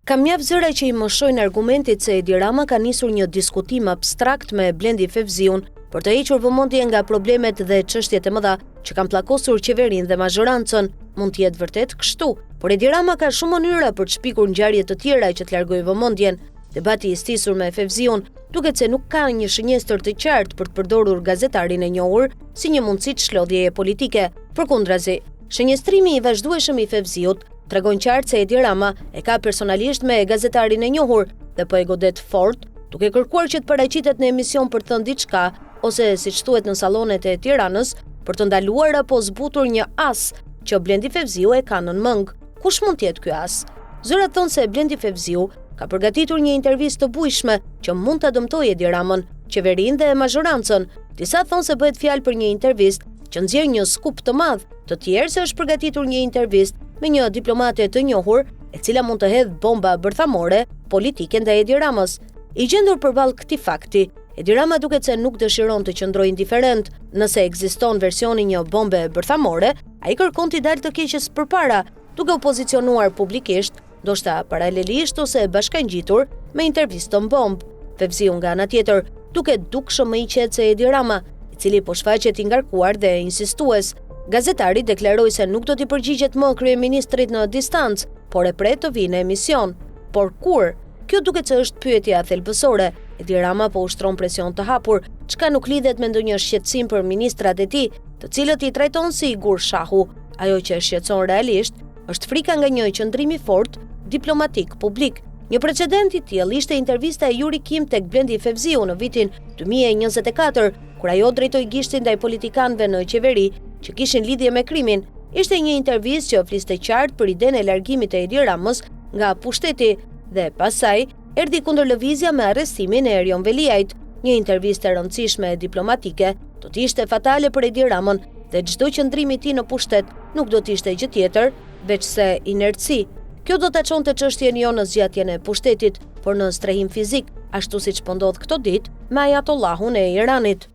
Ka mjaft zëra që i moshojnë argumentit se Edi Rama ka nisur një diskutim abstrakt me Blendi Fevziun për të hequr vëmendje nga problemet dhe çështjet e mëdha që kanë pllakosur qeverinë dhe mazhorancën. Mund të jetë vërtet kështu, por Edi Rama ka shumë mënyra për të shpikur ngjarje të tjera që të largojë vëmendjen. Debati i stisur me Fevziun duket se nuk ka një shënjestër të qartë për të përdorur gazetarin e njohur si një mundësi çlodhjeje politike. Përkundrazi, shënjestrimi i vazhdueshëm i Fevziut tregon qartë se Edi Rama e ka personalisht me gazetarin e njohur dhe po e godet fort, duke kërkuar që të paraqitet në emision për të thënë diçka, ose siç thuhet në sallonet e Tiranës, për të ndaluar apo zbutur një as që Blendi Fevziu e ka nën mëng. Kush mund të jetë ky as? Zërat thonë se Blendi Fevziu ka përgatitur një intervistë të bujshme që mund ta dëmtojë Edi Ramën, qeverinë dhe mazhorancën. Disa thonë se bëhet fjalë për një intervistë që nxjerr një skup të madh, të tjerë se është përgatitur një intervistë me një diplomate të njohur, e cila mund të hedhë bomba bërthamore politike ndaj Edi Ramës. I gjendur përballë këtij fakti, Edi Rama duket se nuk dëshiron të qëndrojë indiferent. Nëse ekziston versioni një bombe bërthamore, ai kërkon t'i dalë të keqes përpara, duke u pozicionuar publikisht, ndoshta paralelisht ose bashkangjitur me intervistën bomb. Fevziu nga ana tjetër duket dukshëm më i qetë se Edi Rama, i cili po shfaqet i ngarkuar dhe insistues. Gazetari deklaroi se nuk do t'i përgjigjet më kryeministrit në distancë, por e pret të vinë në emision. Por kur? Kjo duket se është pyetja thelbësore. Edi Rama po ushtron presion të hapur, çka nuk lidhet me ndonjë shqetësim për ministrat e tij, të cilët i trajton si i gur shahu. Ajo që shqetëson realisht është frika nga një qëndrim i fortë diplomatik publik. Një precedent i tillë ishte intervista e Yuri Kim tek Blendi Fevziu në vitin 2024, kur ajo drejtoi gishtin ndaj politikanëve në qeveri që kishin lidhje me krimin. Ishte një intervistë që fliste qartë për idenë e largimit të Edi Ramës nga pushteti dhe pasaj erdhi kundër lëvizja me arrestimin e Erion Veliajt. Një intervistë e rëndësishme diplomatike do të ishte fatale për Edi Ramën dhe çdo qëndrim i tij në pushtet nuk do të ishte gjë tjetër veçse inertësi. Kjo do ta çonte çështjen jo në zgjatjen e pushtetit, por në strehim fizik, ashtu siç po ndodh këto ditë me Ajatollahun e Iranit.